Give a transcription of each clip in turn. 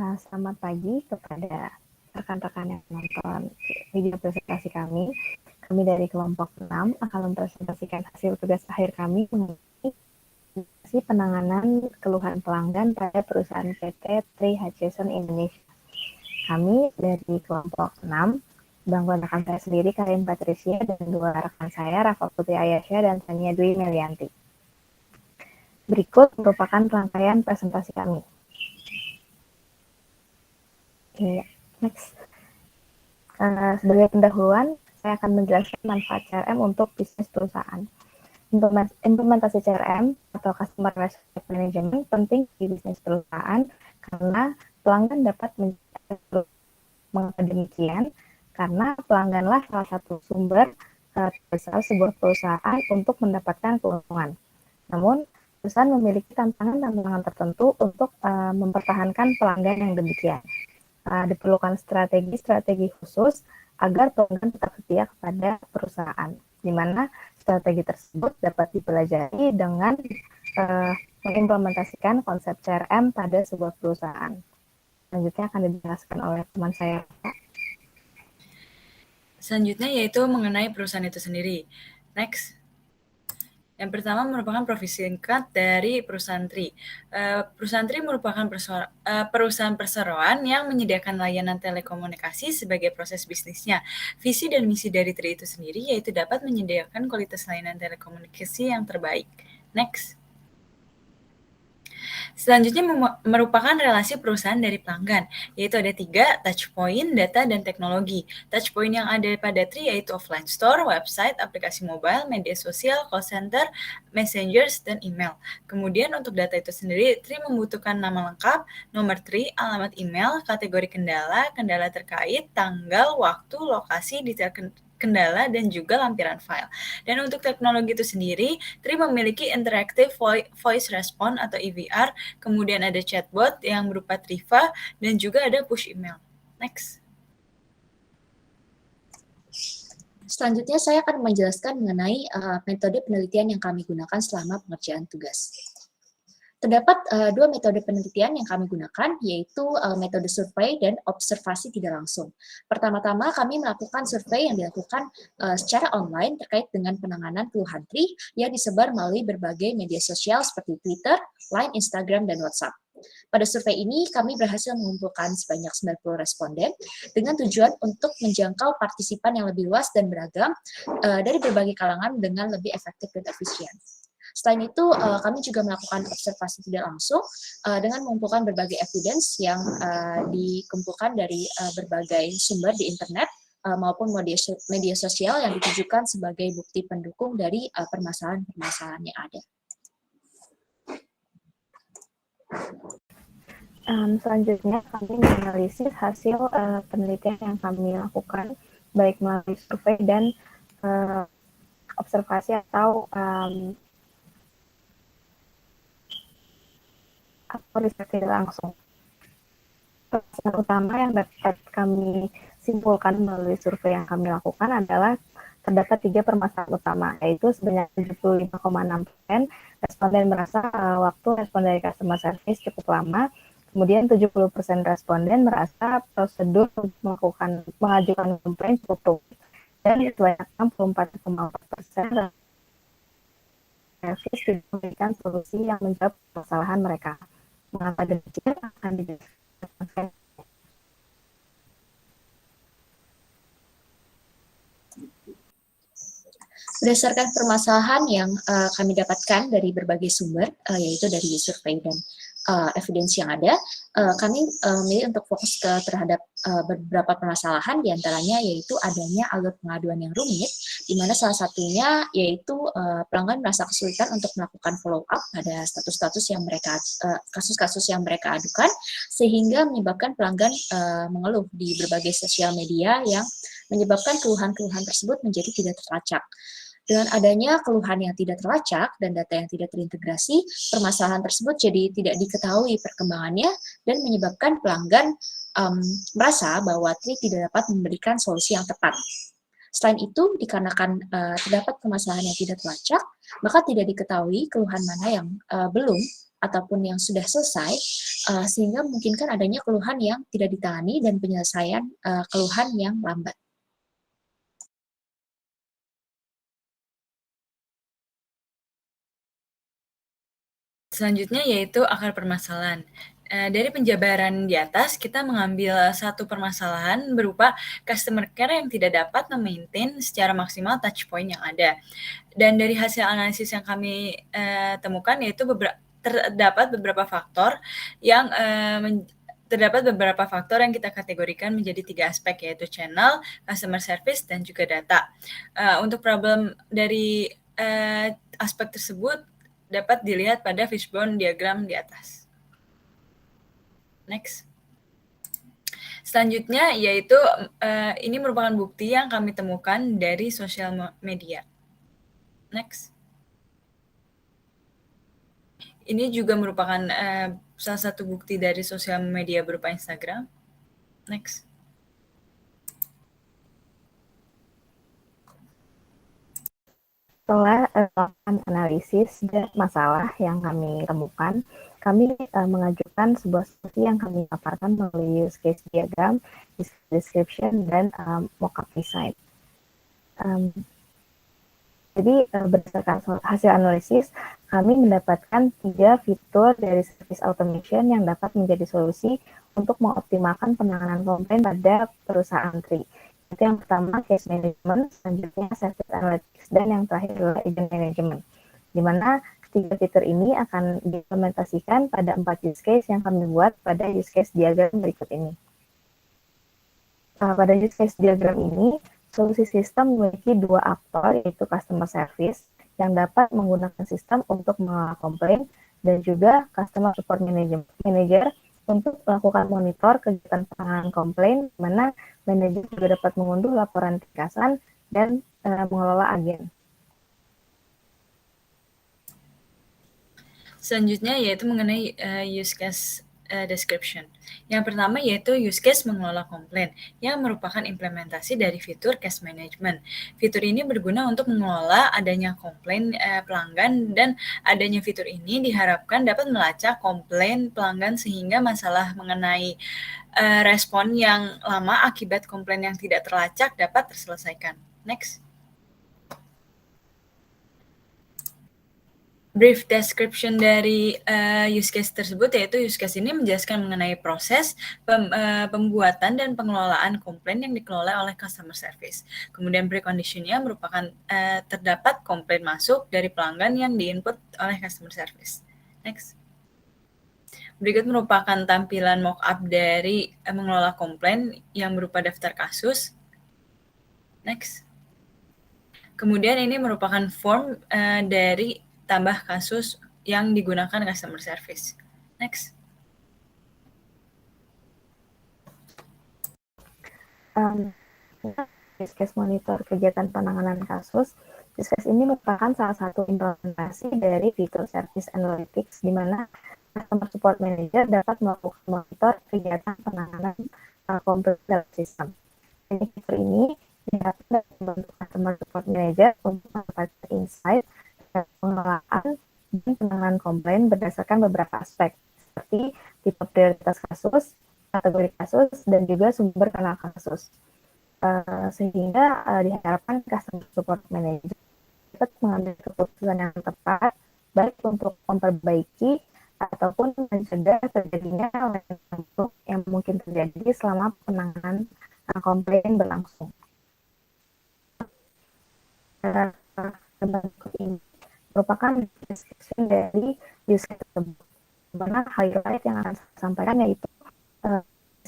Selamat pagi kepada rekan-rekan yang menonton video presentasi kami. Kami dari kelompok 6 akan mempresentasikan hasil tugas akhir kami mengenai penanganan keluhan pelanggan pada perusahaan PT Tri Hutchison Indonesia. Kami dari kelompok 6, bantuan rekan saya sendiri, Karin Patricia, dan dua rekan saya, Rafa Putri Ayasya dan Tania Dwi Melianti. Berikut merupakan rangkaian presentasi kami. Oke, next. Sebagai pendahuluan, saya akan menjelaskan manfaat CRM untuk bisnis perusahaan. Implementasi CRM atau Customer Relationship Management penting di bisnis perusahaan karena pelanggan dapat mengapa demikian, karena pelangganlah salah satu sumber terbesar sebuah perusahaan untuk mendapatkan keuntungan. Namun, perusahaan memiliki tantangan-tantangan tertentu untuk mempertahankan pelanggan yang demikian. Diperlukan strategi-strategi khusus agar pelanggan tetap setia kepada perusahaan, di mana strategi tersebut dapat dipelajari dengan mengimplementasikan konsep CRM pada sebuah perusahaan. Selanjutnya akan dijelaskan oleh teman saya. Selanjutnya yaitu mengenai perusahaan itu sendiri. Next. Yang pertama merupakan profesi singkat dari perusahaan Tri. Perusahaan Tri merupakan perusahaan perseroan yang menyediakan layanan telekomunikasi sebagai proses bisnisnya. Visi dan misi dari Tri itu sendiri yaitu dapat menyediakan kualitas layanan telekomunikasi yang terbaik. Next. Selanjutnya merupakan relasi perusahaan dari pelanggan, yaitu ada 3, touchpoint, data, dan teknologi. Touchpoint yang ada pada Tri yaitu offline store, website, aplikasi mobile, media sosial, call center, messengers, dan email. Kemudian untuk data itu sendiri, Tri membutuhkan nama lengkap, nomor Tri, alamat email, kategori kendala, kendala terkait, tanggal, waktu, lokasi, detail kendala, dan juga lampiran file. Dan untuk teknologi itu sendiri, Tri memiliki interactive voice response atau EVR, kemudian ada chatbot yang berupa Triva, dan juga ada push email. Next. Selanjutnya saya akan menjelaskan mengenai metode penelitian yang kami gunakan selama pengerjaan tugas. Terdapat dua metode penelitian yang kami gunakan, yaitu metode survei dan observasi tidak langsung. Pertama-tama kami melakukan survei yang dilakukan secara online terkait dengan penanganan keluhan Tri yang disebar melalui berbagai media sosial seperti Twitter, Line, Instagram, dan WhatsApp. Pada survei ini, kami berhasil mengumpulkan sebanyak 90 responden dengan tujuan untuk menjangkau partisipan yang lebih luas dan beragam dari berbagai kalangan dengan lebih efektif dan efisien. Selain itu, kami juga melakukan observasi tidak langsung dengan mengumpulkan berbagai evidence yang dikumpulkan dari berbagai sumber di internet maupun media sosial yang ditujukan sebagai bukti pendukung dari permasalahan-permasalahan yang ada. Selanjutnya kami menganalisis hasil penelitian yang kami lakukan baik melalui survei dan observasi atau riset tidak langsung. Permasalahan utama yang dapat kami simpulkan melalui survei yang kami lakukan adalah terdapat 3 permasalahan utama, yaitu sebanyak 75,6% responden merasa waktu respon dari customer service cukup lama, kemudian 70% responden merasa prosedur untuk mengajukan komplain cukup rumit, dan sebanyak 64,4% service tidak memberikan solusi yang menjawab permasalahan mereka. Mengapa demikian akan dijelaskan. Berdasarkan permasalahan yang kami dapatkan dari berbagai sumber, yaitu dari survei dan evidence yang ada, kami memilih untuk fokus terhadap beberapa permasalahan, diantaranya yaitu adanya alur pengaduan yang rumit, di mana salah satunya yaitu pelanggan merasa kesulitan untuk melakukan follow up pada status-status yang mereka kasus-kasus yang mereka adukan, sehingga menyebabkan pelanggan mengeluh di berbagai sosial media yang menyebabkan keluhan-keluhan tersebut menjadi tidak terlacak. Dengan adanya keluhan yang tidak terlacak dan data yang tidak terintegrasi, permasalahan tersebut jadi tidak diketahui perkembangannya dan menyebabkan pelanggan merasa bahwa Tri tidak dapat memberikan solusi yang tepat. Selain itu, dikarenakan terdapat permasalahan yang tidak terlacak, maka tidak diketahui keluhan mana yang belum ataupun yang sudah selesai, sehingga memungkinkan adanya keluhan yang tidak ditangani dan penyelesaian keluhan yang lambat. Selanjutnya yaitu akar permasalahan. Dari penjabaran di atas, kita mengambil satu permasalahan berupa customer care yang tidak dapat memaintain secara maksimal touch point yang ada. Dan dari hasil analisis yang kami temukan yaitu terdapat beberapa faktor yang kita kategorikan menjadi 3 aspek, yaitu channel, customer service, dan juga data. Untuk problem dari aspek tersebut dapat dilihat pada fishbone diagram di atas. Next. Selanjutnya yaitu ini merupakan bukti yang kami temukan dari sosial media. Next. Ini juga merupakan salah satu bukti dari sosial media berupa Instagram. Next. Setelah melakukan analisis dan masalah yang kami temukan, kami mengajukan sebuah solusi yang kami paparkan melalui use case diagram, description, dan mockup design. Jadi berdasarkan hasil analisis, kami mendapatkan 3 fitur dari service automation yang dapat menjadi solusi untuk mengoptimalkan penanganan komplain pada perusahaan TRI. Itu yang pertama case management, selanjutnya service analytics, dan yang terakhir adalah agent management. Di mana ketiga fitur ini akan diimplementasikan pada 4 use case yang kami buat pada use case diagram berikut ini. Pada use case diagram ini, solusi sistem memiliki 2 aktor, yaitu customer service yang dapat menggunakan sistem untuk mengelola komplain, dan juga customer support manager untuk melakukan monitor kegiatan penanganan komplain, di mana manajer juga dapat mengunduh laporan ringkasan dan mengelola agen. Selanjutnya yaitu mengenai use case description. Yang pertama yaitu use case mengelola komplain, yang merupakan implementasi dari fitur case management. Fitur ini berguna untuk mengelola adanya komplain pelanggan, dan adanya fitur ini diharapkan dapat melacak komplain pelanggan sehingga masalah mengenai respon yang lama akibat komplain yang tidak terlacak dapat terselesaikan. Next. Brief description dari use case tersebut, yaitu use case ini menjelaskan mengenai proses pembuatan dan pengelolaan komplain yang dikelola oleh customer service. Kemudian preconditionnya merupakan terdapat komplain masuk dari pelanggan yang diinput oleh customer service. Next. Berikut merupakan tampilan mockup dari mengelola komplain yang berupa daftar kasus. Next. Kemudian ini merupakan form dari tambah kasus yang digunakan customer service. Next. Use case monitor kegiatan penanganan kasus. Use case ini merupakan salah satu implementasi dari fitur service analytics, di mana customer support manager dapat melakukan monitor kegiatan penanganan komplain dalam sistem. Jadi fitur ini diharapkan membantu customer support manager untuk mendapatkan insight pengelolaan dan penanganan komplain berdasarkan beberapa aspek, seperti tipe prioritas kasus, kategori kasus, dan juga sumber kanal kasus. Sehingga diharapkan customer support manager dapat mengambil keputusan yang tepat, baik untuk memperbaiki ataupun mencegah terjadinya buruk yang mungkin terjadi selama penanganan komplain berlangsung. Bentuk ini merupakan description dari use case tersebut. Karena highlight yang akan saya sampaikan yaitu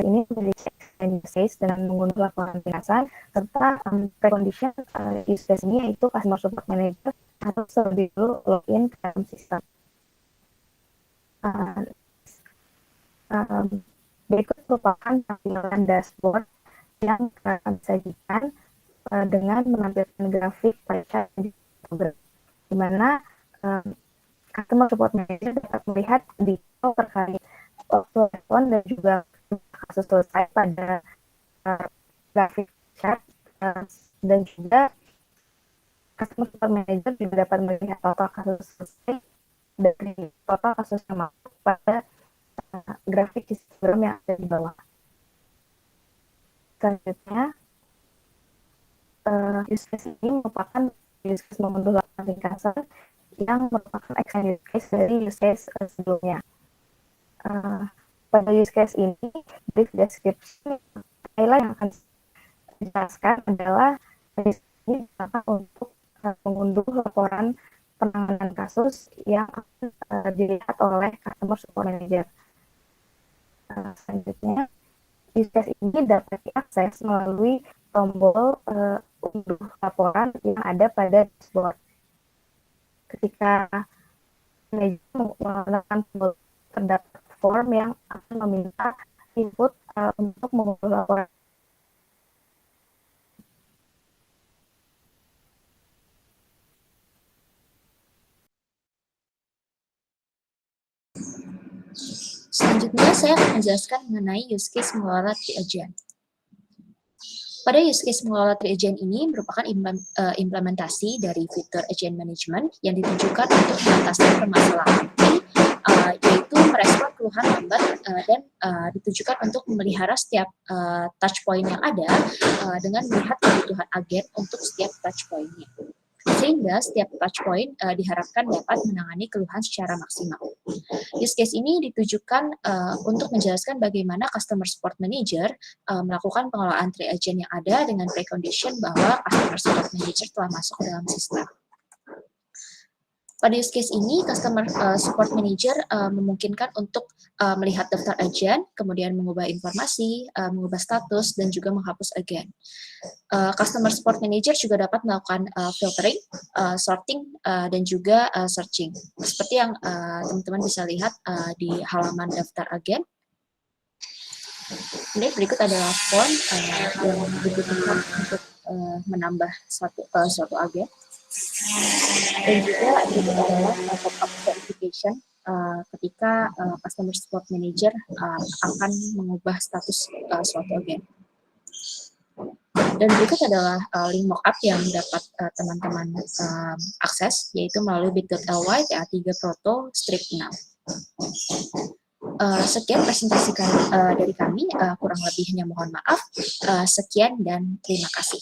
ini memiliki use case dengan mengunduh laporan ringkasan, serta precondition use case ini yaitu customer support manager harus terlebih dulu login ke dalam sistem. Berikut merupakan tampilan dashboard yang akan disajikan dengan menampilkan grafik pie chart di program, di mana customer support manager dapat melihat detail terkait waktu respon dan juga kasus selesai pada grafik chart, dan juga customer support manager juga dapat melihat total kasus selesai dari total kasus yang masuk pada grafik histogram yang ada di bawah. Selanjutnya, use case ini merupakan use case mengunduh laporan ringkasan yang merupakan extended use case dari use case sebelumnya. Pada use case ini, brief description yang akan dijelaskan adalah ini digunakan untuk mengunduh laporan penanganan kasus yang akan dilihat oleh customer support manager. Selanjutnya, use case ini dapat diakses melalui tombol unduh laporan yang ada pada dashboard. Ketika manajer menggunakan tombol, terdapat form yang akan meminta input untuk mengunduh laporan. Selanjutnya, saya akan menjelaskan mengenai use case mengelola tri-agent. Pada use case mengelola tri-agent ini merupakan implementasi dari fitur agent management yang ditujukan untuk mengatasi permasalahan ini, yaitu merespon keluhan lambat dan ditujukan untuk memelihara setiap touch point yang ada dengan melihat kebutuhan agen untuk setiap touch point-nya. Sehingga setiap touch point diharapkan dapat menangani keluhan secara maksimal. Use case ini ditujukan untuk menjelaskan bagaimana Customer Support Manager melakukan pengelolaan tri-agent yang ada dengan precondition bahwa Customer Support Manager telah masuk ke dalam sistem. Pada use case ini, Customer Support Manager memungkinkan untuk melihat daftar agent, kemudian mengubah informasi, mengubah status, dan juga menghapus agen. Customer Support Manager juga dapat melakukan filtering, sorting, dan juga searching. Seperti yang teman-teman bisa lihat di halaman daftar agen. Ini berikut adalah form yang dibutuhkan untuk menambah suatu agen. Dan juga berikut adalah top-up verification ketika Customer Support Manager akan mengubah status suatu agen. Dan berikut adalah link mockup yang dapat teman-teman akses, yaitu melalui bit.ly TA3 Proto strip 6. Sekian presentasi dari kami, kurang lebihnya mohon maaf. Sekian dan terima kasih.